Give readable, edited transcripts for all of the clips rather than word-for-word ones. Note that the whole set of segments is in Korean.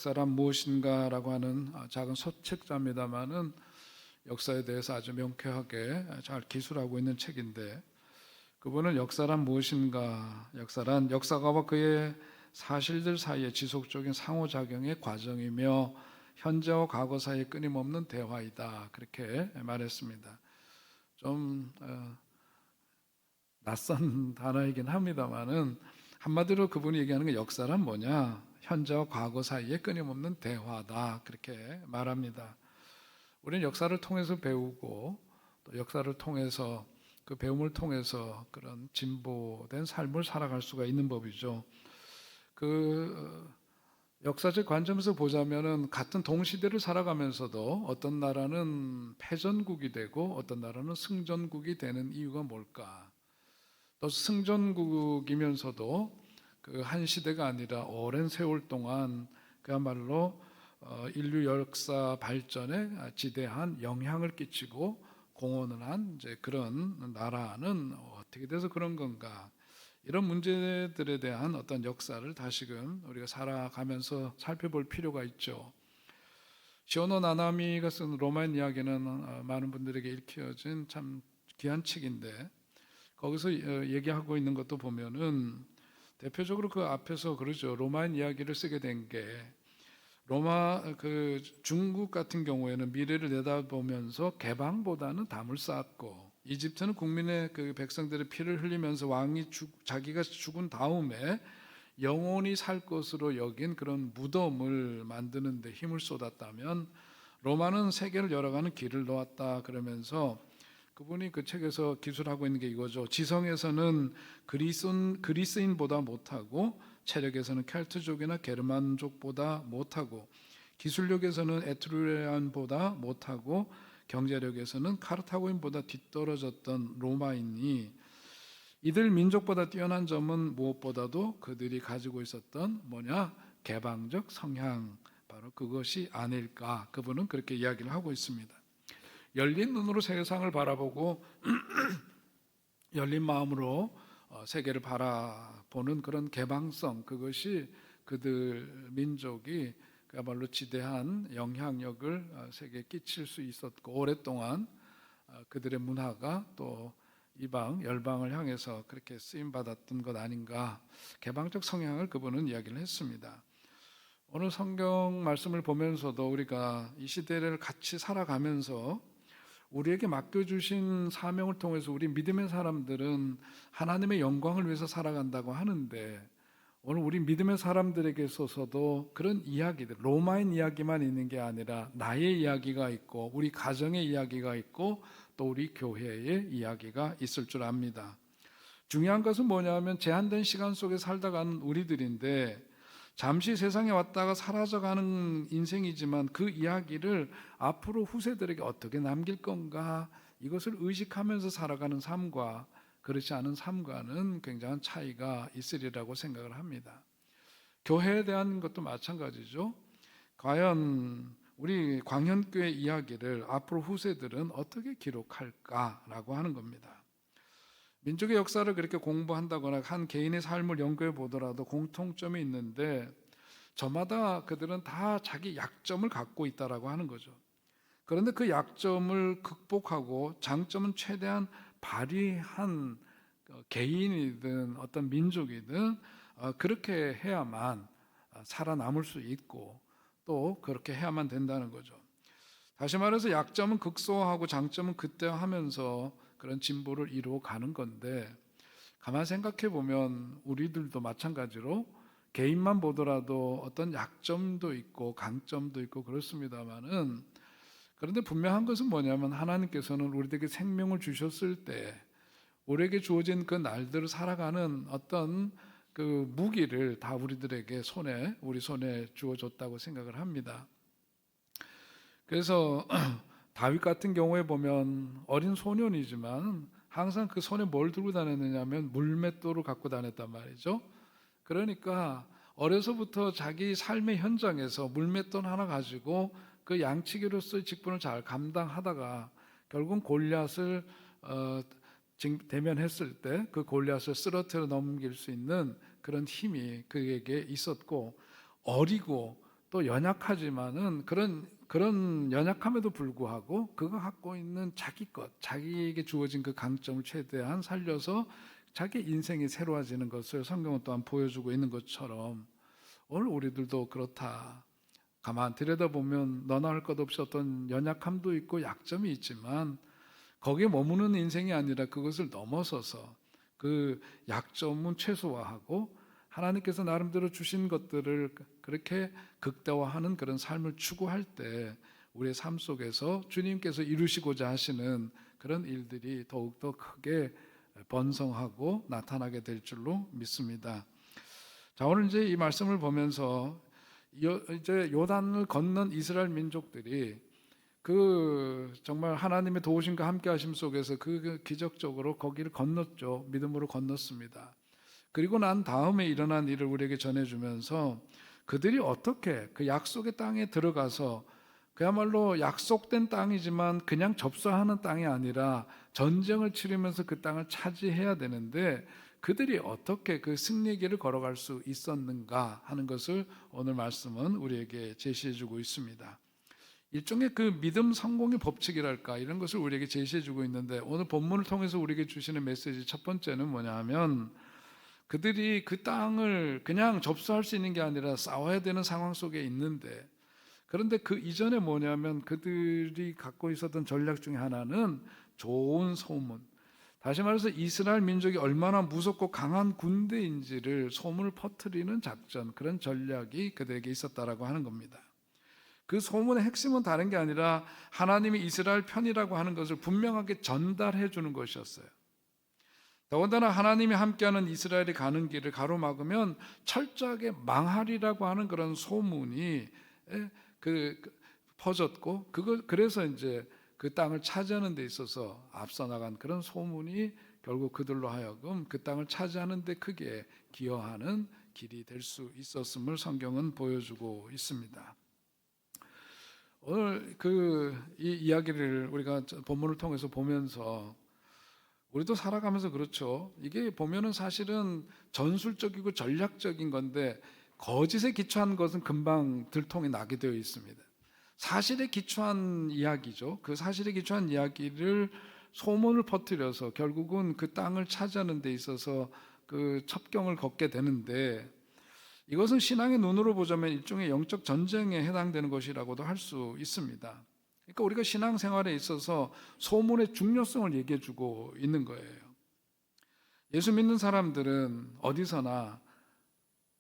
역사란 무엇인가라고 하는 작은 소책자입니다만은 역사에 대해서 아주 명쾌하게 잘 기술하고 있는 책인데, 그분은 역사란 무엇인가, 역사란 역사가와 그의 사실들 사이의 지속적인 상호작용의 과정이며 현재와 과거 사이의 끊임없는 대화이다, 그렇게 말했습니다. 좀 낯선 단어이긴 합니다만은 한마디로 그분이 얘기하는 게 역사란 뭐냐, 현재와 과거 사이에 끊임없는 대화다, 그렇게 말합니다. 우리는 역사를 통해서 배우고 또 역사를 통해서 그 배움을 통해서 그런 진보된 삶을 살아갈 수가 있는 법이죠. 역사적 관점에서 보자면은 같은 동시대를 살아가면서도 어떤 나라는 패전국이 되고 어떤 나라는 승전국이 되는 이유가 뭘까? 또 승전국이면서도 그 한 시대가 아니라 오랜 세월 동안 그야말로 인류 역사 발전에 지대한 영향을 끼치고 공헌을 한 이제 그런 나라는 어떻게 돼서 그런 건가? 이런 문제들에 대한 어떤 역사를 다시금 우리가 살아가면서 살펴볼 필요가 있죠. 시오노 나나미가 쓴 로마인 이야기는 많은 분들에게 읽혀진 참 귀한 책인데, 거기서 얘기하고 있는 것도 보면은 대표적으로 그 앞에서 그러죠. 로마인 이야기를 쓰게 된 게, 중국 같은 경우에는 미래를 내다보면서 개방보다는 담을 쌓았고, 이집트는 국민의 그 백성들의 피를 흘리면서 자기가 죽은 다음에 영원히 살 것으로 여긴 그런 무덤을 만드는 데 힘을 쏟았다면, 로마는 세계를 열어가는 길을 놓았다, 그러면서 그분이 그 책에서 기술하고 있는 게 이거죠. 지성에서는 그리스인보다 못하고, 체력에서는 켈트족이나 게르만족보다 못하고, 기술력에서는 에트루리안보다 못하고, 경제력에서는 카르타고인보다 뒤떨어졌던 로마인이, 이들 민족보다 뛰어난 점은 무엇보다도 그들이 가지고 있었던 뭐냐? 개방적 성향, 바로 그것이 아닐까. 그분은 그렇게 이야기를 하고 있습니다. 열린 눈으로 세상을 바라보고 열린 마음으로 세계를 바라보는 그런 개방성, 그것이 그들 민족이 그야말로 지대한 영향력을 세계에 끼칠 수 있었고, 오랫동안 그들의 문화가 또 이방, 열방을 향해서 그렇게 쓰임받았던 것 아닌가. 개방적 성향을 그분은 이야기를 했습니다. 오늘 성경 말씀을 보면서도 우리가 이 시대를 같이 살아가면서 우리에게 맡겨주신 사명을 통해서 우리 믿음의 사람들은 하나님의 영광을 위해서 살아간다고 하는데, 오늘 우리 믿음의 사람들에게 있어서도 그런 이야기들, 로마인 이야기만 있는 게 아니라 나의 이야기가 있고 우리 가정의 이야기가 있고 또 우리 교회의 이야기가 있을 줄 압니다. 중요한 것은 뭐냐면 제한된 시간 속에 살다가는 우리들인데, 잠시 세상에 왔다가 사라져가는 인생이지만 그 이야기를 앞으로 후세들에게 어떻게 남길 건가, 이것을 의식하면서 살아가는 삶과 그렇지 않은 삶과는 굉장한 차이가 있으리라고 생각을 합니다. 교회에 대한 것도 마찬가지죠. 과연 우리 광현교회 이야기를 앞으로 후세들은 어떻게 기록할까라고 하는 겁니다. 민족의 역사를 그렇게 공부한다거나 한 개인의 삶을 연구해 보더라도 공통점이 있는데, 저마다 그들은 다 자기 약점을 갖고 있다라고 하는 거죠. 그런데 그 약점을 극복하고 장점은 최대한 발휘한 개인이든 어떤 민족이든 그렇게 해야만 살아남을 수 있고 또 그렇게 해야만 된다는 거죠. 다시 말해서 약점은 극소화하고 장점은 극대화하면서 그런 진보를 이루어가는 건데, 가만 생각해 보면 우리들도 마찬가지로 개인만 보더라도 어떤 약점도 있고 강점도 있고 그렇습니다만은, 그런데 분명한 것은 뭐냐면 하나님께서는 우리에게 생명을 주셨을 때 우리에게 주어진 그 날들을 살아가는 어떤 그 무기를 다 우리 손에 주어졌다고 생각을 합니다. 그래서 다윗 같은 경우에 보면 어린 소년이지만 항상 그 손에 뭘 들고 다녔느냐면 물맷돌을 갖고 다녔단 말이죠. 그러니까 어려서부터 자기 삶의 현장에서 물맷돌 하나 가지고 그 양치기로서의 직분을 잘 감당하다가 결국 골리앗을 대면했을 때 그 골리앗을 쓰러뜨려 넘길 수 있는 그런 힘이 그에게 있었고, 어리고 또 연약하지만은 그런 연약함에도 불구하고 그가 갖고 있는 자기에게 주어진 그 강점을 최대한 살려서 자기 인생이 새로워지는 것을 성경은 또한 보여주고 있는 것처럼 오늘 우리들도 그렇다. 가만 들여다보면 너나 할 것 없이 어떤 연약함도 있고 약점이 있지만 거기에 머무는 인생이 아니라 그것을 넘어서서 그 약점은 최소화하고 하나님께서 나름대로 주신 것들을 그렇게 극대화하는 그런 삶을 추구할 때 우리의 삶 속에서 주님께서 이루시고자 하시는 그런 일들이 더욱더 크게 번성하고 나타나게 될 줄로 믿습니다. 자, 오늘 이제 이 말씀을 보면서 이제 요단을 건넌 이스라엘 민족들이 그 정말 하나님의 도우심과 함께하심 속에서 그 기적적으로 거기를 건넜죠. 믿음으로 건넜습니다. 그리고 난 다음에 일어난 일을 우리에게 전해주면서 그들이 어떻게 그 약속의 땅에 들어가서 그야말로 약속된 땅이지만 그냥 접수하는 땅이 아니라 전쟁을 치르면서 그 땅을 차지해야 되는데 그들이 어떻게 그 승리의 길을 걸어갈 수 있었는가 하는 것을 오늘 말씀은 우리에게 제시해주고 있습니다. 일종의 그 믿음 성공의 법칙이랄까 이런 것을 우리에게 제시해주고 있는데 오늘 본문을 통해서 우리에게 주시는 메시지 첫 번째는 뭐냐 하면 그들이 그 땅을 그냥 접수할 수 있는 게 아니라 싸워야 되는 상황 속에 있는데 그런데 그 이전에 뭐냐면 그들이 갖고 있었던 전략 중에 하나는 좋은 소문, 다시 말해서 이스라엘 민족이 얼마나 무섭고 강한 군대인지를 소문을 퍼뜨리는 작전, 그런 전략이 그들에게 있었다라고 하는 겁니다. 그 소문의 핵심은 다른 게 아니라 하나님이 이스라엘 편이라고 하는 것을 분명하게 전달해 주는 것이었어요. 더군다나 하나님이 함께하는 이스라엘이 가는 길을 가로막으면 철저하게 망하리라고 하는 그런 소문이 퍼졌고 그래서 이제 그 땅을 차지하는 데 있어서 앞서 나간 그런 소문이 결국 그들로 하여금 그 땅을 차지하는 데 크게 기여하는 길이 될 수 있었음을 성경은 보여주고 있습니다. 오늘 이 이야기를 우리가 본문을 통해서 보면서 우리도 살아가면서 그렇죠. 이게 보면은 사실은 전술적이고 전략적인 건데 거짓에 기초한 것은 금방 들통이 나게 되어 있습니다. 사실에 기초한 이야기죠. 그 사실에 기초한 이야기를 소문을 퍼뜨려서 결국은 그 땅을 차지하는 데 있어서 그 첩경을 걷게 되는데 이것은 신앙의 눈으로 보자면 일종의 영적 전쟁에 해당되는 것이라고도 할 수 있습니다. 그러니까 우리가 신앙생활에 있어서 소문의 중요성을 얘기해 주고 있는 거예요. 예수 믿는 사람들은 어디서나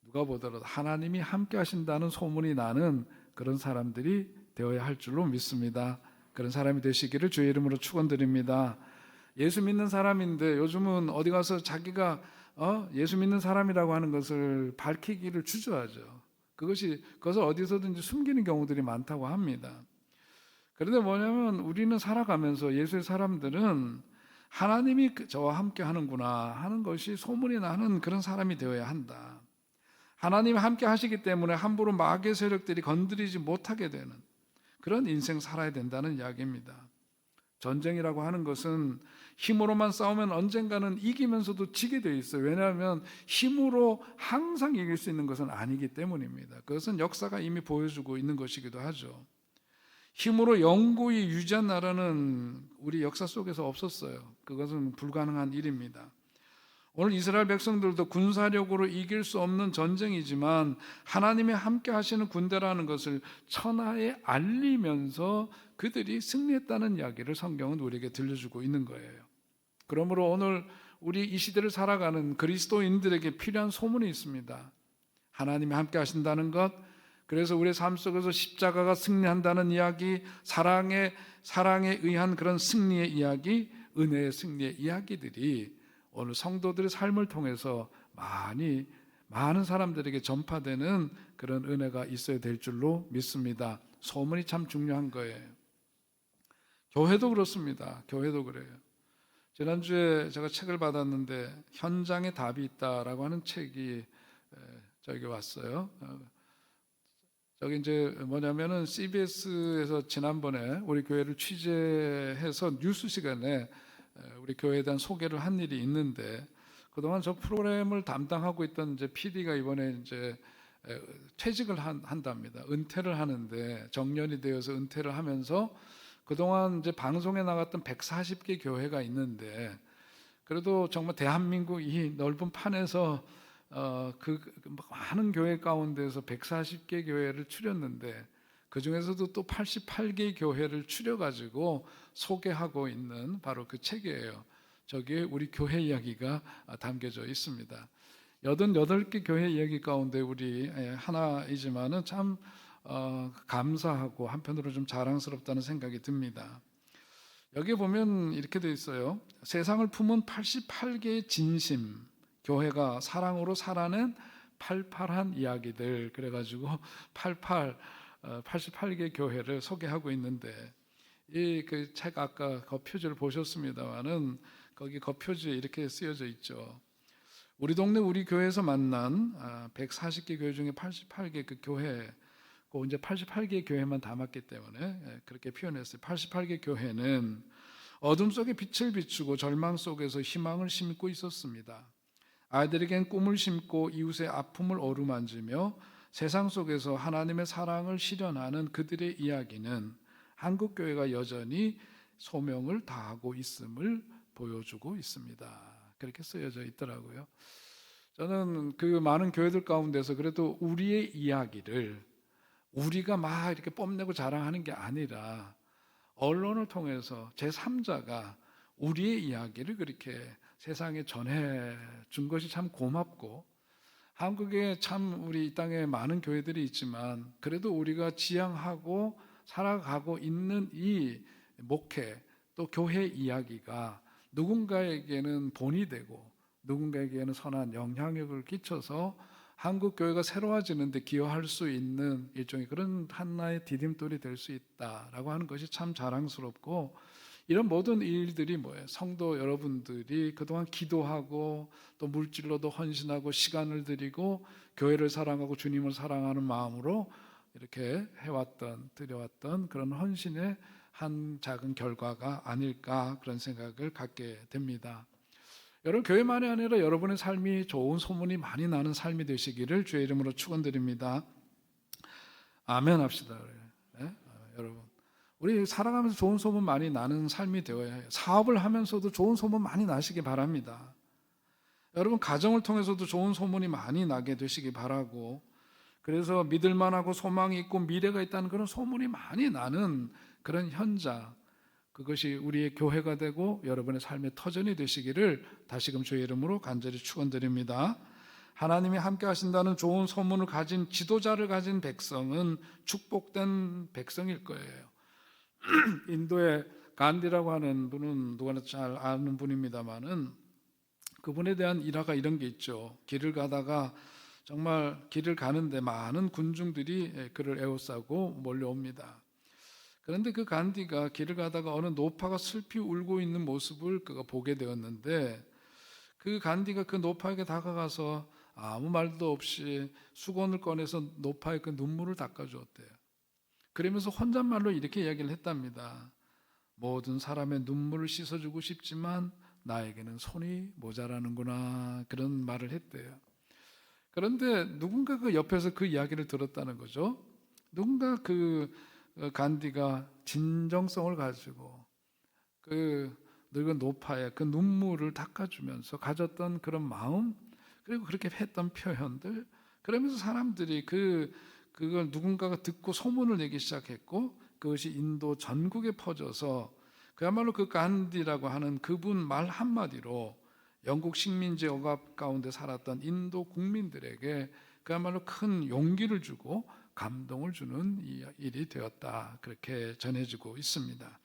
누가 보더라도 하나님이 함께 하신다는 소문이 나는 그런 사람들이 되어야 할 줄로 믿습니다. 그런 사람이 되시기를 주의 이름으로 축원드립니다. 예수 믿는 사람인데 요즘은 어디 가서 자기가 예수 믿는 사람이라고 하는 것을 밝히기를 주저하죠. 그것을 어디서든지 숨기는 경우들이 많다고 합니다. 그런데 뭐냐면 우리는 살아가면서 예수의 사람들은 하나님이 저와 함께 하는구나 하는 것이 소문이 나는 그런 사람이 되어야 한다. 하나님이 함께 하시기 때문에 함부로 마귀의 세력들이 건드리지 못하게 되는 그런 인생 살아야 된다는 이야기입니다. 전쟁이라고 하는 것은 힘으로만 싸우면 언젠가는 이기면서도 지게 되어 있어요. 왜냐하면 힘으로 항상 이길 수 있는 것은 아니기 때문입니다. 그것은 역사가 이미 보여주고 있는 것이기도 하죠. 힘으로 영구히 유지한 나라는 우리 역사 속에서 없었어요. 그것은 불가능한 일입니다. 오늘 이스라엘 백성들도 군사력으로 이길 수 없는 전쟁이지만 하나님이 함께 하시는 군대라는 것을 천하에 알리면서 그들이 승리했다는 이야기를 성경은 우리에게 들려주고 있는 거예요. 그러므로 오늘 우리 이 시대를 살아가는 그리스도인들에게 필요한 소문이 있습니다. 하나님이 함께 하신다는 것, 그래서 우리의 삶 속에서 십자가가 승리한다는 이야기, 사랑에 의한 그런 승리의 이야기, 은혜의 승리의 이야기들이 오늘 성도들의 삶을 통해서 많은 사람들에게 전파되는 그런 은혜가 있어야 될 줄로 믿습니다. 소문이 참 중요한 거예요. 교회도 그렇습니다. 교회도 그래요. 지난주에 제가 책을 받았는데 현장에 답이 있다라고 하는 책이 저기 왔어요. 저기 이제 뭐냐면은 CBS에서 지난번에 우리 교회를 취재해서 뉴스 시간에 우리 교회에 대한 소개를 한 일이 있는데 그동안 저 프로그램을 담당하고 있던 이제 PD가 이번에 이제 퇴직을 한답니다. 은퇴를 하는데 정년이 되어서 은퇴를 하면서 그동안 이제 방송에 나갔던 140개 교회가 있는데 그래도 정말 대한민국 이 넓은 판에서 그 많은 교회 가운데서 140개 교회를 추렸는데 그 중에서도 또 88개 교회를 추려가지고 소개하고 있는 바로 그 책이에요. 저기에 우리 교회 이야기가 담겨져 있습니다. 88개 교회 이야기 가운데 우리 하나이지만은 참 감사하고 한편으로 좀 자랑스럽다는 생각이 듭니다. 여기 보면 이렇게 되어 있어요. 세상을 품은 88개의 진심, 교회가 사랑으로 살아낸 팔팔한 이야기들, 그래가지고 88개 교회를 소개하고 있는데 이 그 책 아까 겉표지를 보셨습니다만은 거기 겉표지에 이렇게 쓰여져 있죠. 우리 동네 우리 교회에서 만난 140개 교회 중에 88개 그 교회, 그 이제 88개 교회만 담았기 때문에 그렇게 표현했어요. 88개 교회는 어둠 속에 빛을 비추고 절망 속에서 희망을 심고 있었습니다. 아이들에겐 꿈을 심고 이웃의 아픔을 어루만지며 세상 속에서 하나님의 사랑을 실현하는 그들의 이야기는 한국교회가 여전히 소명을 다하고 있음을 보여주고 있습니다. 그렇게 쓰여져 있더라고요. 저는 그 많은 교회들 가운데서 그래도 우리의 이야기를 우리가 막 이렇게 뽐내고 자랑하는 게 아니라 언론을 통해서 제3자가 우리의 이야기를 그렇게 세상에 전해 준 것이 참 고맙고, 한국에 참 우리 이 땅에 많은 교회들이 있지만 그래도 우리가 지향하고 살아가고 있는 이 목회 또 교회 이야기가 누군가에게는 본이 되고 누군가에게는 선한 영향력을 끼쳐서 한국 교회가 새로워지는 데 기여할 수 있는 일종의 그런 하나의 디딤돌이 될 수 있다라고 하는 것이 참 자랑스럽고, 이런 모든 일들이 뭐예요? 성도 여러분들이 그동안 기도하고 또 물질로도 헌신하고 시간을 드리고 교회를 사랑하고 주님을 사랑하는 마음으로 이렇게 드려왔던 그런 헌신의 한 작은 결과가 아닐까, 그런 생각을 갖게 됩니다. 여러분, 교회만이 아니라 여러분의 삶이 좋은 소문이 많이 나는 삶이 되시기를 주의 이름으로 축원드립니다. 아멘 합시다. 네? 여러분, 우리 살아가면서 좋은 소문 많이 나는 삶이 되어야 해요. 사업을 하면서도 좋은 소문 많이 나시기 바랍니다. 여러분, 가정을 통해서도 좋은 소문이 많이 나게 되시기 바라고, 그래서 믿을만하고 소망이 있고 미래가 있다는 그런 소문이 많이 나는 그런 현장, 그것이 우리의 교회가 되고 여러분의 삶의 터전이 되시기를 다시금 주의 이름으로 간절히 축원드립니다. 하나님이 함께 하신다는 좋은 소문을 가진 지도자를 가진 백성은 축복된 백성일 거예요. 인도의 간디라고 하는 분은 누구나 잘 아는 분입니다만은 그분에 대한 일화가 이런 게 있죠. 길을 가다가 정말 길을 가는데 많은 군중들이 그를 에워싸고 몰려옵니다. 그런데 그 간디가 길을 가다가 어느 노파가 슬피 울고 있는 모습을 그가 보게 되었는데, 그 간디가 그 노파에게 다가가서 아무 말도 없이 수건을 꺼내서 노파의 그 눈물을 닦아주었대요. 그러면서 혼잣말로 이렇게 이야기를 했답니다. 모든 사람의 눈물을 씻어주고 싶지만 나에게는 손이 모자라는구나, 그런 말을 했대요. 그런데 누군가 그 옆에서 그 이야기를 들었다는 거죠. 누군가 그 간디가 진정성을 가지고 그 늙은 노파의 그 눈물을 닦아주면서 가졌던 그런 마음, 그리고 그렇게 했던 표현들, 그러면서 사람들이 그걸 누군가가 듣고 소문을 내기 시작했고, 그것이 인도 전국에 퍼져서 그야말로 그 간디라고 하는 그분 말 한마디로 영국 식민지 억압 가운데 살았던 인도 국민들에게 그야말로 큰 용기를 주고 감동을 주는 일이 되었다, 그렇게 전해지고 있습니다.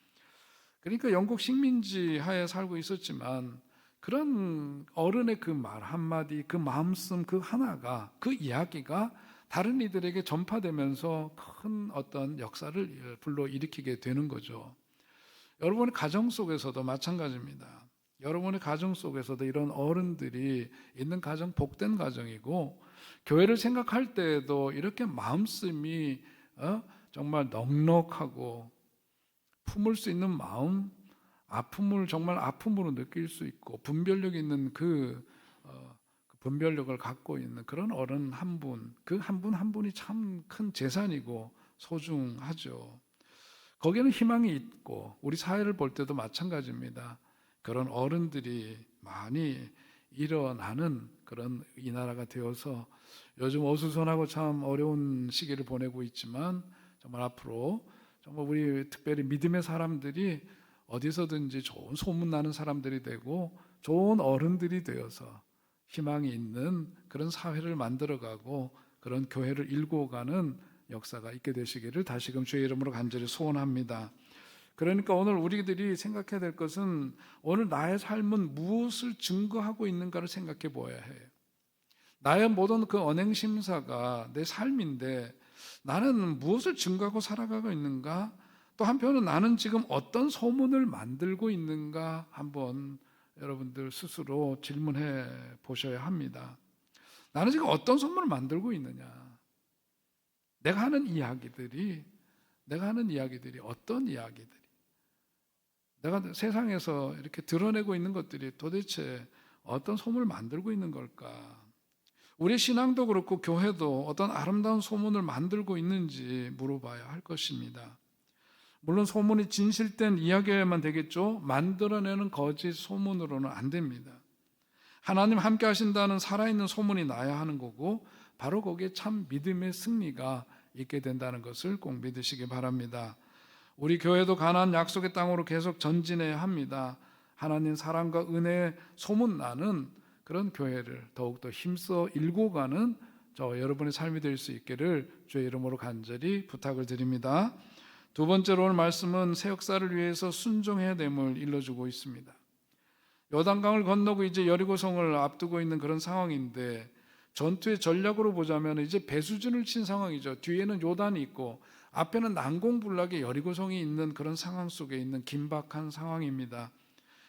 그러니까 영국 식민지 하에 살고 있었지만 그런 어른의 그 말 한마디, 그 마음씀 그 하나가, 그 이야기가 다른 이들에게 전파되면서 큰 어떤 역사를 불러일으키게 되는 거죠. 여러분의 가정 속에서도 마찬가지입니다. 여러분의 가정 속에서도 이런 어른들이 있는 가정 복된 가정이고, 교회를 생각할 때에도 이렇게 마음씀이 정말 넉넉하고 품을 수 있는 마음, 아픔을 정말 아픔으로 느낄 수 있고 분별력 있는 그 분별력을 갖고 있는 그런 어른 한 분, 그 한 분 한 분이 참 큰 재산이고 소중하죠. 거기에는 희망이 있고 우리 사회를 볼 때도 마찬가지입니다. 그런 어른들이 많이 일어나는 그런 이 나라가 되어서 요즘 어수선하고 참 어려운 시기를 보내고 있지만 정말 앞으로 정말 우리 특별히 믿음의 사람들이 어디서든지 좋은 소문나는 사람들이 되고 좋은 어른들이 되어서 희망이 있는 그런 사회를 만들어가고 그런 교회를 일구어가는 역사가 있게 되시기를 다시금 주의 이름으로 간절히 소원합니다. 그러니까 오늘 우리들이 생각해야 될 것은 오늘 나의 삶은 무엇을 증거하고 있는가를 생각해 보아야 해요. 나의 모든 그 언행심사가 내 삶인데 나는 무엇을 증거하고 살아가고 있는가? 또 한편은 나는 지금 어떤 소문을 만들고 있는가? 한번 여러분들 스스로 질문해 보셔야 합니다. 나는 지금 어떤 소문을 만들고 있느냐? 내가 하는 이야기들이 어떤 이야기들이 내가 세상에서 이렇게 드러내고 있는 것들이 도대체 어떤 소문을 만들고 있는 걸까? 우리 신앙도 그렇고 교회도 어떤 아름다운 소문을 만들고 있는지 물어봐야 할 것입니다. 물론 소문이 진실된 이야기여야만 되겠죠. 만들어내는 거짓 소문으로는 안 됩니다. 하나님 함께 하신다는 살아있는 소문이 나야 하는 거고 바로 거기에 참 믿음의 승리가 있게 된다는 것을 꼭 믿으시기 바랍니다. 우리 교회도 가나안 약속의 땅으로 계속 전진해야 합니다. 하나님 사랑과 은혜의 소문나는 그런 교회를 더욱더 힘써 일궈가는 저 여러분의 삶이 될 수 있기를 주의 이름으로 간절히 부탁을 드립니다. 두 번째로 오늘 말씀은 새 역사를 위해서 순종해야 됨을 일러주고 있습니다. 요단강을 건너고 이제 여리고성을 앞두고 있는 그런 상황인데 전투의 전략으로 보자면 이제 배수진을 친 상황이죠. 뒤에는 요단이 있고 앞에는 난공불락의 여리고성이 있는 그런 상황 속에 있는 긴박한 상황입니다.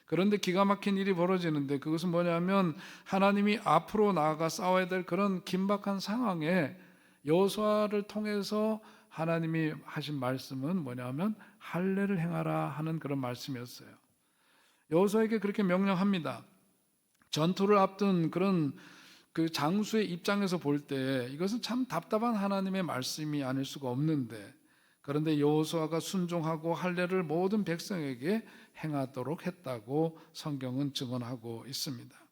그런데 기가 막힌 일이 벌어지는데 그것은 뭐냐면 하나님이 앞으로 나아가 싸워야 될 그런 긴박한 상황에 여호수아를 통해서 하나님이 하신 말씀은 뭐냐면 할례를 행하라 하는 그런 말씀이었어요. 여호수아에게 그렇게 명령합니다. 전투를 앞둔 그런 그 장수의 입장에서 볼 때 이것은 참 답답한 하나님의 말씀이 아닐 수가 없는데 그런데 여호수아가 순종하고 할례를 모든 백성에게 행하도록 했다고 성경은 증언하고 있습니다.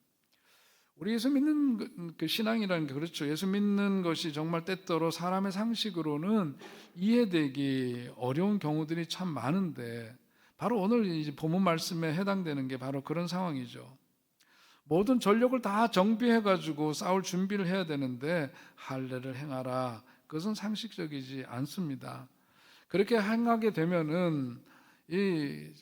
우리 예수 믿는 그 신앙이라는 게 그렇죠. 예수 믿는 것이 정말 때때로 사람의 상식으로는 이해되기 어려운 경우들이 참 많은데 바로 오늘 이제 본문 말씀에 해당되는 게 바로 그런 상황이죠. 모든 전력을 다 정비해 가지고 싸울 준비를 해야 되는데 할례를 행하라. 그것은 상식적이지 않습니다. 그렇게 행하게 되면은 이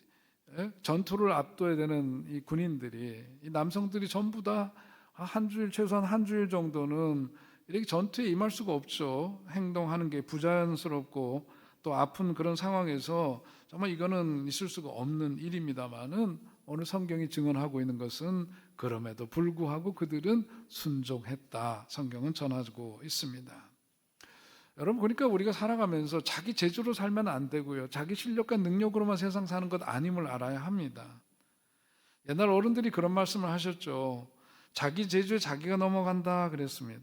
전투를 앞둬야 되는 이 군인들이 이 남성들이 전부 다 한 주일 최소한 한 주일 정도는 이렇게 전투에 임할 수가 없죠. 행동하는 게 부자연스럽고 또 아픈 그런 상황에서 정말 이거는 있을 수가 없는 일입니다만은 오늘 성경이 증언하고 있는 것은 그럼에도 불구하고 그들은 순종했다. 성경은 전하고 있습니다. 여러분 그러니까 우리가 살아가면서 자기 재주로 살면 안 되고요. 자기 실력과 능력으로만 세상 사는 것 아님을 알아야 합니다. 옛날 어른들이 그런 말씀을 하셨죠. 자기 재주에 자기가 넘어간다 그랬습니다.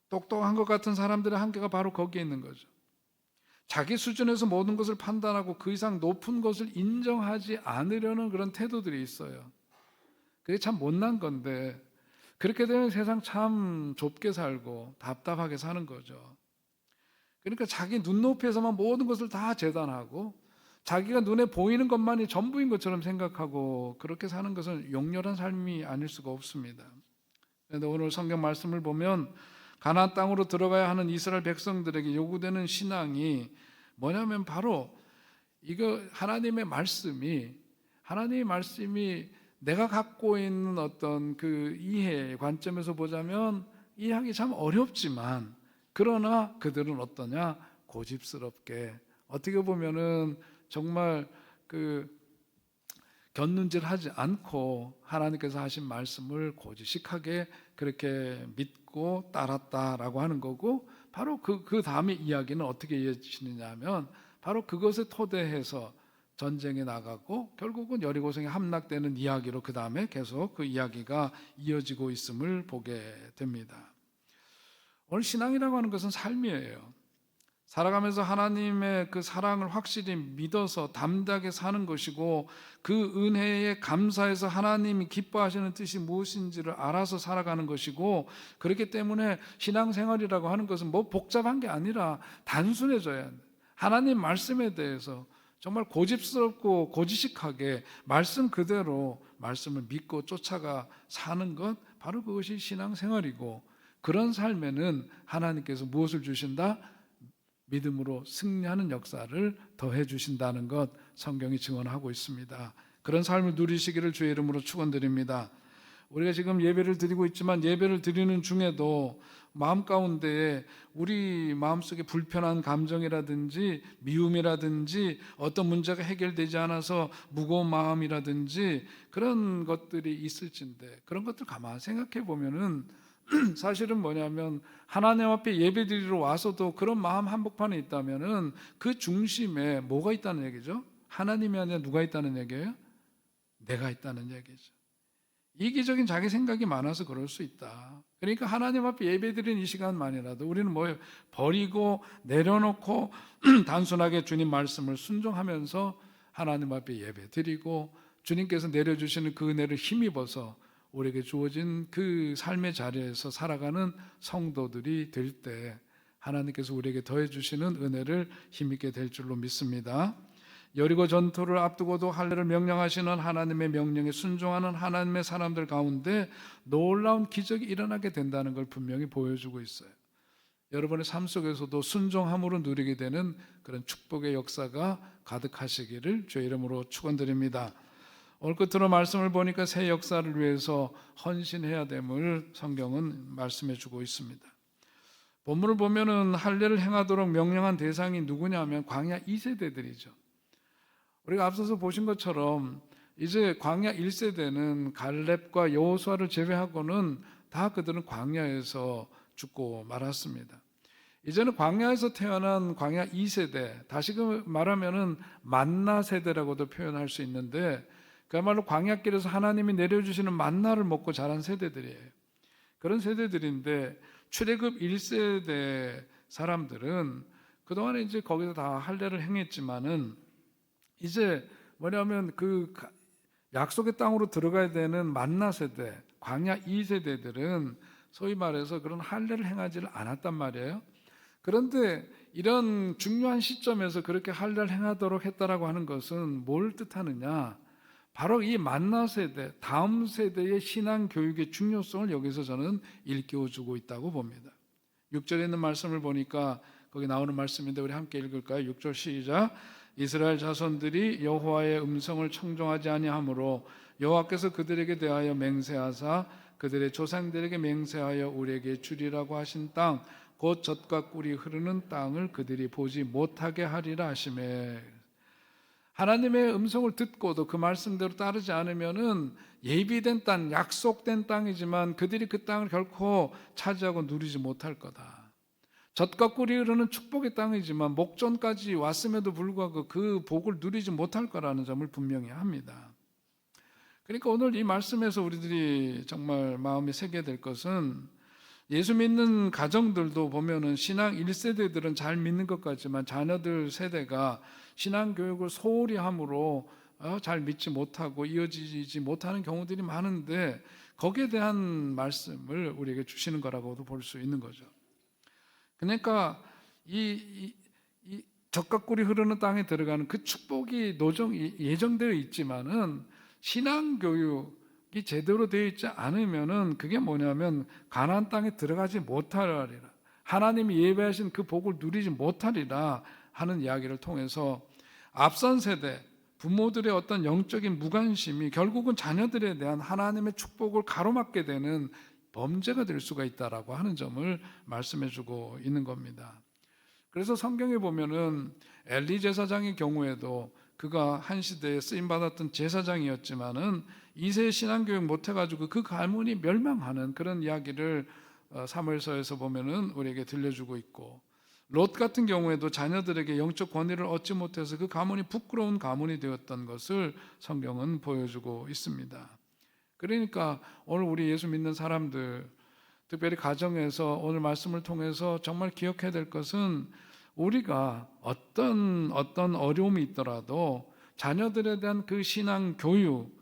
똑똑한 것 같은 사람들의 한계가 바로 거기에 있는 거죠. 자기 수준에서 모든 것을 판단하고 그 이상 높은 것을 인정하지 않으려는 그런 태도들이 있어요. 그게 참 못난 건데 그렇게 되면 세상 참 좁게 살고 답답하게 사는 거죠. 그러니까 자기 눈높이에서만 모든 것을 다 재단하고 자기가 눈에 보이는 것만이 전부인 것처럼 생각하고 그렇게 사는 것은 용렬한 삶이 아닐 수가 없습니다. 그런데 오늘 성경 말씀을 보면 가나안 땅으로 들어가야 하는 이스라엘 백성들에게 요구되는 신앙이 뭐냐면 바로 이거 하나님의 말씀이 내가 갖고 있는 어떤 그 이해 관점에서 보자면 이해하기 참 어렵지만 그러나 그들은 어떠냐? 고집스럽게 어떻게 보면은 정말 그 곁눈질하지 않고 하나님께서 하신 말씀을 고지식하게 그렇게 믿고 따랐다라고 하는 거고 바로 그 다음의 이야기는 어떻게 이어지느냐 하면 바로 그것에 토대해서 전쟁에 나가고 결국은 여리고성에 함락되는 이야기로 그 다음에 계속 그 이야기가 이어지고 있음을 보게 됩니다. 오늘 신앙이라고 하는 것은 삶이에요. 살아가면서 하나님의 그 사랑을 확실히 믿어서 담대하게 사는 것이고, 그 은혜에 감사해서 하나님이 기뻐하시는 뜻이 무엇인지를 알아서 살아가는 것이고, 그렇기 때문에 신앙생활이라고 하는 것은 뭐 복잡한 게 아니라 단순해져야 합니다. 하나님 말씀에 대해서 정말 고집스럽고 고지식하게 말씀 그대로 말씀을 믿고 쫓아가 사는 것, 바로 그것이 신앙생활이고, 그런 삶에는 하나님께서 무엇을 주신다? 믿음으로 승리하는 역사를 더해 주신다는 것, 성경이 증언하고 있습니다. 그런 삶을 누리시기를 주의 이름으로 축원드립니다. 우리가 지금 예배를 드리고 있지만 예배를 드리는 중에도 마음 가운데 우리 마음속에 불편한 감정이라든지 미움이라든지 어떤 문제가 해결되지 않아서 무거운 마음이라든지 그런 것들이 있을진데, 그런 것들 가만히 생각해 보면은 사실은 뭐냐면 하나님 앞에 예배드리러 와서도 그런 마음 한복판에 있다면은 그 중심에 뭐가 있다는 얘기죠? 하나님이 아니라 누가 있다는 얘기예요? 내가 있다는 얘기죠. 이기적인 자기 생각이 많아서 그럴 수 있다. 그러니까 하나님 앞에 예배드리는 이 시간만이라도 우리는 뭐 버리고 내려놓고 단순하게 주님 말씀을 순종하면서 하나님 앞에 예배드리고, 주님께서 내려주시는 그 은혜를 힘입어서 우리에게 주어진 그 삶의 자리에서 살아가는 성도들이 될 때 하나님께서 우리에게 더해 주시는 은혜를 힘있게 될 줄로 믿습니다. 여리고 전투를 앞두고도 할례를 명령하시는 하나님의 명령에 순종하는 하나님의 사람들 가운데 놀라운 기적이 일어나게 된다는 걸 분명히 보여주고 있어요. 여러분의 삶 속에서도 순종함으로 누리게 되는 그런 축복의 역사가 가득하시기를 주의 이름으로 축원드립니다. 오늘 끝으로 말씀을 보니까 새 역사를 위해서 헌신해야 됨을 성경은 말씀해 주고 있습니다. 본문을 보면은 할례를 행하도록 명령한 대상이 누구냐면 광야 2세대들이죠. 우리가 앞서서 보신 것처럼 이제 광야 1세대는 갈렙과 여호수아를 제외하고는 다 그들은 광야에서 죽고 말았습니다. 이제는 광야에서 태어난 광야 2세대, 다시 말하면은 만나 세대라고도 표현할 수 있는데, 그야말로 광야길에서 하나님이 내려주시는 만나를 먹고 자란 세대들이에요. 그런 세대들인데, 출애굽 1세대 사람들은 그동안에 이제 거기서 다 할례를 행했지만은 이제 뭐냐면 그 약속의 땅으로 들어가야 되는 만나 세대, 광야 2세대들은 소위 말해서 그런 할례를 행하지를 않았단 말이에요. 그런데 이런 중요한 시점에서 그렇게 할례를 행하도록 했다라고 하는 것은 뭘 뜻하느냐? 바로 이 만나 세대, 다음 세대의 신앙 교육의 중요성을 여기서 저는 일깨워주고 있다고 봅니다. 6절에 있는 말씀을 보니까 거기 나오는 말씀인데 우리 함께 읽을까요? 6절 시작. 이스라엘 자손들이 여호와의 음성을 청종하지 아니하므로 여호와께서 그들에게 대하여 맹세하사 그들의 조상들에게 맹세하여 우리에게 주리라고 하신 땅, 곧 젖과 꿀이 흐르는 땅을 그들이 보지 못하게 하리라 하시매. 하나님의 음성을 듣고도 그 말씀대로 따르지 않으면은 예비된 땅, 약속된 땅이지만 그들이 그 땅을 결코 차지하고 누리지 못할 거다. 젖과 꿀이 흐르는 축복의 땅이지만 목전까지 왔음에도 불구하고 그 복을 누리지 못할 거라는 점을 분명히 합니다. 그러니까 오늘 이 말씀에서 우리들이 정말 마음에 새겨야 될 것은, 예수 믿는 가정들도 보면은 신앙 1세대들은 잘 믿는 것 같지만 자녀들 세대가 신앙 교육을 소홀히 함으로 잘 믿지 못하고 이어지지 못하는 경우들이 많은데, 거기에 대한 말씀을 우리에게 주시는 거라고도 볼 수 있는 거죠. 그러니까 이 젖과 꿀이 흐르는 땅에 들어가는 그 축복이 예정되어 있지만은 신앙 교육이 제대로 되어 있지 않으면은 그게 뭐냐면 가나안 땅에 들어가지 못하리라, 하나님이 예배하신 그 복을 누리지 못하리라 하는 이야기를 통해서 앞선 세대 부모들의 어떤 영적인 무관심이 결국은 자녀들에 대한 하나님의 축복을 가로막게 되는 범죄가 될 수가 있다라고 하는 점을 말씀해 주고 있는 겁니다. 그래서 성경에 보면은 엘리 제사장의 경우에도 그가 한 시대에 쓰임 받았던 제사장이었지만은 2세 신앙교육 못 해가지고 그 가문이 멸망하는 그런 이야기를 사무엘서에서 보면은 우리에게 들려주고 있고, 롯 같은 경우에도 자녀들에게 영적 권위를 얻지 못해서 그 가문이 부끄러운 가문이 되었던 것을 성경은 보여주고 있습니다. 그러니까 오늘 우리 예수 믿는 사람들, 특별히 가정에서 오늘 말씀을 통해서 정말 기억해야 될 것은 우리가 어떤 어려움이 있더라도 자녀들에 대한 그 신앙 교육,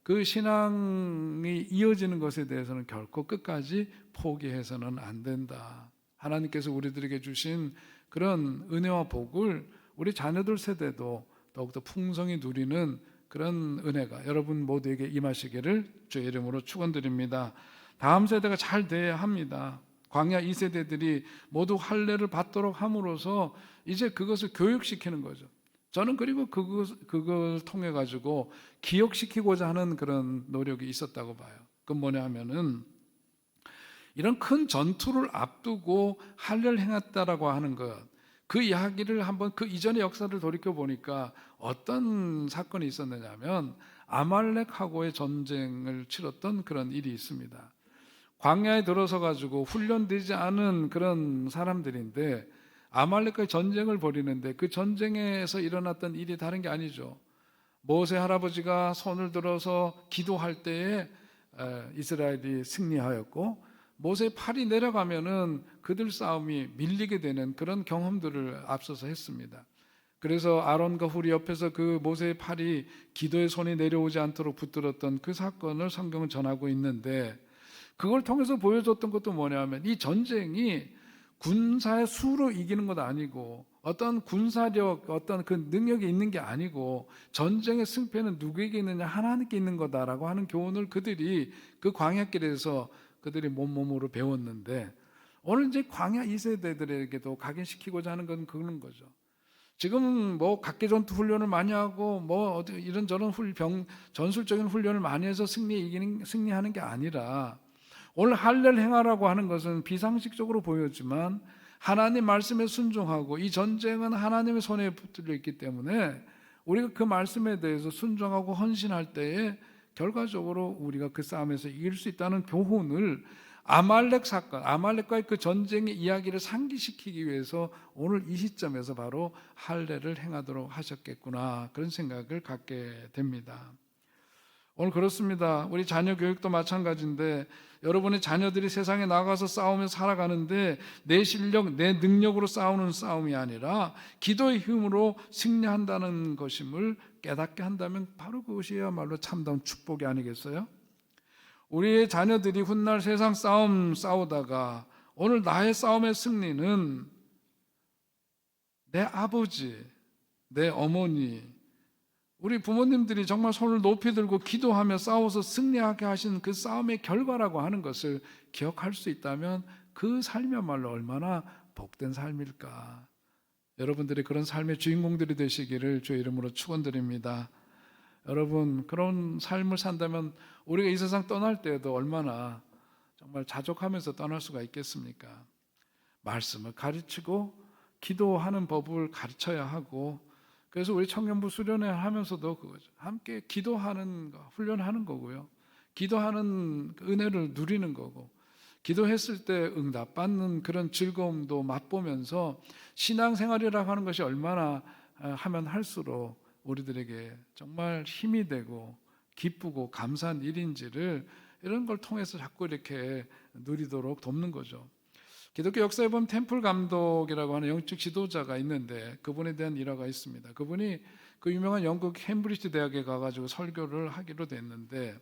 그 신앙이 이어지는 것에 대해서는 결코 끝까지 포기해서는 안 된다. 하나님께서 우리들에게 주신 그런 은혜와 복을 우리 자녀들 세대도 더욱더 풍성히 누리는 그런 은혜가 여러분 모두에게 임하시기를 주의 이름으로 축원드립니다. 다음 세대가 잘 돼야 합니다. 광야 2세대들이 모두 할례를 받도록 함으로써 이제 그것을 교육시키는 거죠. 저는 그리고 그걸 통해 가지고 기억시키고자 하는 그런 노력이 있었다고 봐요. 그건 뭐냐 하면은 이런 큰 전투를 앞두고 할례를 행했다라고 하는 것, 그 이야기를 한번 그 이전의 역사를 돌이켜 보니까 어떤 사건이 있었느냐면 아말렉하고의 전쟁을 치렀던 그런 일이 있습니다. 광야에 들어서 가지고 훈련되지 않은 그런 사람들인데 아말렉과의 전쟁을 벌이는데 그 전쟁에서 일어났던 일이 다른 게 아니죠. 모세 할아버지가 손을 들어서 기도할 때에 이스라엘이 승리하였고 모세의 팔이 내려가면은 그들 싸움이 밀리게 되는 그런 경험들을 앞서서 했습니다. 그래서 아론과 훌이 옆에서 그 모세의 팔이 기도의 손이 내려오지 않도록 붙들었던 그 사건을 성경은 전하고 있는데 그걸 통해서 보여줬던 것도 뭐냐면 이 전쟁이 군사의 수로 이기는 것 아니고 어떤 군사력, 어떤 그 능력이 있는 게 아니고 전쟁의 승패는 누구에게 있느냐 하나님께 있는 거다라고 하는 교훈을 그들이 그 광야길에서 그들이 몸으로 배웠는데 오늘 이제 광야 2세대들에게도 각인시키고자 하는 건 그런 거죠. 지금 뭐 각계전투 훈련을 많이 하고 뭐 이런저런 전술적인 훈련을 많이 해서 승리하는 게 아니라 오늘 할례를 행하라고 하는 것은 비상식적으로 보였지만 하나님 말씀에 순종하고 이 전쟁은 하나님의 손에 붙들려 있기 때문에 우리가 그 말씀에 대해서 순종하고 헌신할 때에 결과적으로 우리가 그 싸움에서 이길 수 있다는 교훈을 아말렉 사건, 아말렉과의 그 전쟁의 이야기를 상기시키기 위해서 오늘 이 시점에서 바로 할례를 행하도록 하셨겠구나 그런 생각을 갖게 됩니다. 오늘 그렇습니다. 우리 자녀 교육도 마찬가지인데 여러분의 자녀들이 세상에 나가서 싸우면서 살아가는데 내 실력, 내 능력으로 싸우는 싸움이 아니라 기도의 힘으로 승리한다는 것임을 깨닫게 한다면 바로 그것이야말로 참다운 축복이 아니겠어요? 우리의 자녀들이 훗날 세상 싸움 싸우다가 오늘 나의 싸움의 승리는 내 아버지, 내 어머니, 우리 부모님들이 정말 손을 높이 들고 기도하며 싸워서 승리하게 하신 그 싸움의 결과라고 하는 것을 기억할 수 있다면 그 삶이야말로 얼마나 복된 삶일까. 여러분들이 그런 삶의 주인공들이 되시기를 주의 이름으로 축원드립니다. 여러분 그런 삶을 산다면 우리가 이 세상 떠날 때에도 얼마나 정말 자족하면서 떠날 수가 있겠습니까? 말씀을 가르치고 기도하는 법을 가르쳐야 하고 그래서 우리 청년부 수련회 하면서도 그거죠. 함께 기도하는 거, 훈련하는 거고요. 기도하는 은혜를 누리는 거고 기도했을 때 응답받는 그런 즐거움도 맛보면서 신앙생활이라고 하는 것이 얼마나 하면 할수록 우리들에게 정말 힘이 되고 기쁘고 감사한 일인지를 이런 걸 통해서 자꾸 이렇게 누리도록 돕는 거죠. 기독교 역사에 보면 템플 감독이라고 하는 영적 지도자가 있는데 그분에 대한 일화가 있습니다. 그분이 그 유명한 영국 캠브리지 대학에 가가지고 설교를 하기로 됐는데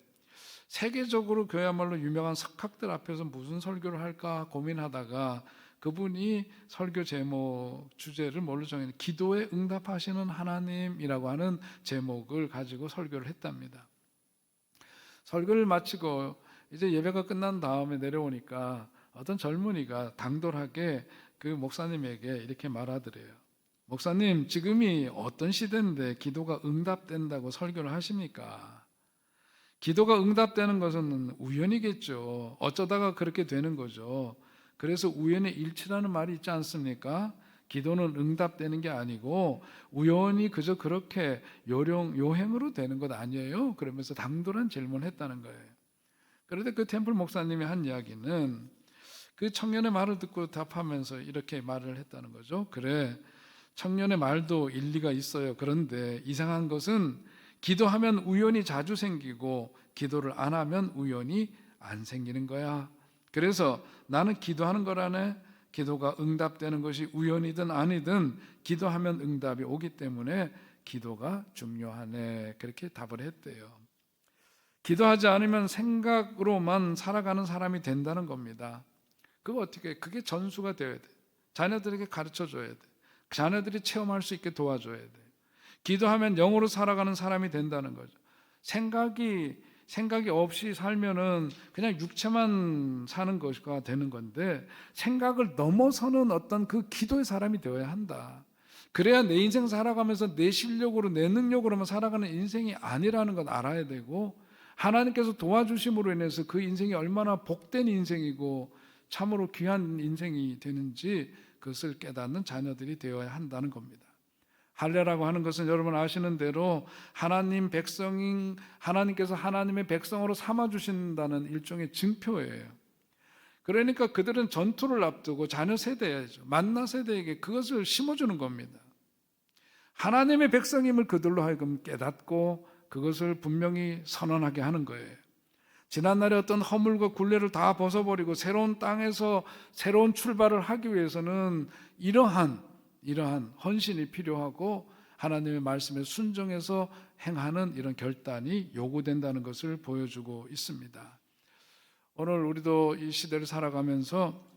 세계적으로 그야말로 유명한 석학들 앞에서 무슨 설교를 할까 고민하다가 그분이 설교 제목 주제를 뭘로 정했냐 기도에 응답하시는 하나님이라고 하는 제목을 가지고 설교를 했답니다. 설교를 마치고 이제 예배가 끝난 다음에 내려오니까 어떤 젊은이가 당돌하게 그 목사님에게 이렇게 말하더래요. 목사님, 지금이 어떤 시대인데 기도가 응답된다고 설교를 하십니까? 기도가 응답되는 것은 우연이겠죠. 어쩌다가 그렇게 되는 거죠. 그래서 우연의 일치라는 말이 있지 않습니까? 기도는 응답되는 게 아니고 우연히 그저 그렇게 요행으로 되는 것 아니에요? 그러면서 당돌한 질문을 했다는 거예요. 그런데 그 템플 목사님이 한 이야기는 그 청년의 말을 듣고 답하면서 이렇게 말을 했다는 거죠. 그래, 청년의 말도 일리가 있어요. 그런데 이상한 것은 기도하면 우연이 자주 생기고 기도를 안 하면 우연이 안 생기는 거야. 그래서 나는 기도하는 거라네. 기도가 응답되는 것이 우연이든 아니든 기도하면 응답이 오기 때문에 기도가 중요하네. 그렇게 답을 했대요. 기도하지 않으면 생각으로만 살아가는 사람이 된다는 겁니다. 그거 어떻게 해? 그게 전수가 되어야 돼. 자녀들에게 가르쳐 줘야 돼. 자녀들이 체험할 수 있게 도와줘야 돼. 기도하면 영으로 살아가는 사람이 된다는 거죠. 생각이 없이 살면은 그냥 육체만 사는 것가 되는 건데, 생각을 넘어서는 어떤 그 기도의 사람이 되어야 한다. 그래야 내 인생 살아가면서 내 실력으로 내 능력으로만 살아가는 인생이 아니라는 건 알아야 되고, 하나님께서 도와주심으로 인해서 그 인생이 얼마나 복된 인생이고 참으로 귀한 인생이 되는지 그것을 깨닫는 자녀들이 되어야 한다는 겁니다. 할례라고 하는 것은 여러분 아시는 대로 하나님께서 하나님의 백성으로 삼아주신다는 일종의 증표예요. 그러니까 그들은 전투를 앞두고 자녀 세대죠, 만나 세대에게 그것을 심어주는 겁니다. 하나님의 백성임을 그들로 하여금 깨닫고 그것을 분명히 선언하게 하는 거예요. 지난날에 어떤 허물과 굴레를 다 벗어버리고 새로운 땅에서 새로운 출발을 하기 위해서는 이러한 헌신이 필요하고 하나님의 말씀에 순종해서 행하는 이런 결단이 요구된다는 것을 보여주고 있습니다. 오늘 우리도 이 시대를 살아가면서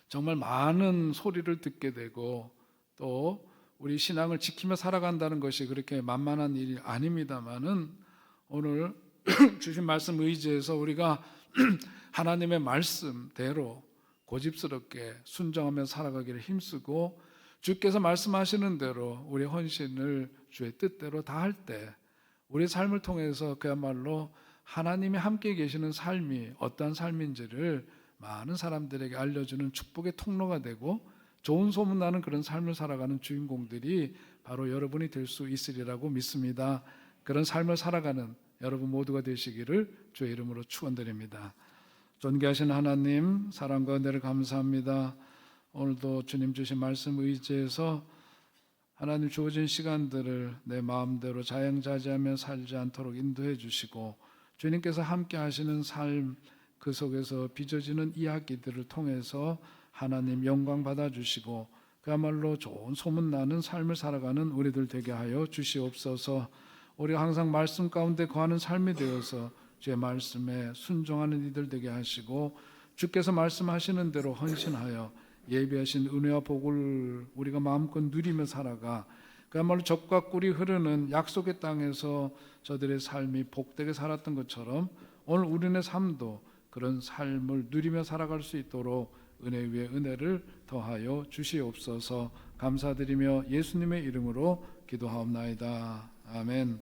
정말 많은 소리를 듣게 되고 또 우리 신앙을 지키며 살아간다는 것이 그렇게 만만한 일이 아닙니다만은 오늘 주신 말씀 의지해서 우리가 하나님의 말씀대로 고집스럽게 순종하며 살아가기를 힘쓰고 주께서 말씀하시는 대로 우리 헌신을 주의 뜻대로 다할 때 우리 삶을 통해서 그야말로 하나님이 함께 계시는 삶이 어떠한 삶인지를 많은 사람들에게 알려주는 축복의 통로가 되고 좋은 소문나는 그런 삶을 살아가는 주인공들이 바로 여러분이 될 수 있으리라고 믿습니다. 그런 삶을 살아가는 여러분 모두가 되시기를 주의 이름으로 축원드립니다. 존귀하신 하나님, 사랑과 은혜를 감사합니다. 오늘도 주님 주신 말씀 의지해서 하나님 주어진 시간들을 내 마음대로 자양자재하며 살지 않도록 인도해 주시고 주님께서 함께 하시는 삶 그 속에서 빚어지는 이야기들을 통해서 하나님 영광 받아주시고 그야말로 좋은 소문나는 삶을 살아가는 우리들 되게 하여 주시옵소서. 우리가 항상 말씀 가운데 거하는 삶이 되어서 주의 말씀에 순종하는 이들 되게 하시고 주께서 말씀하시는 대로 헌신하여 예비하신 은혜와 복을 우리가 마음껏 누리며 살아가 그야말로 젖과 꿀이 흐르는 약속의 땅에서 저들의 삶이 복되게 살았던 것처럼 오늘 우리의 삶도 그런 삶을 누리며 살아갈 수 있도록 은혜 위에 은혜를 더하여 주시옵소서. 감사드리며 예수님의 이름으로 기도하옵나이다. 아멘.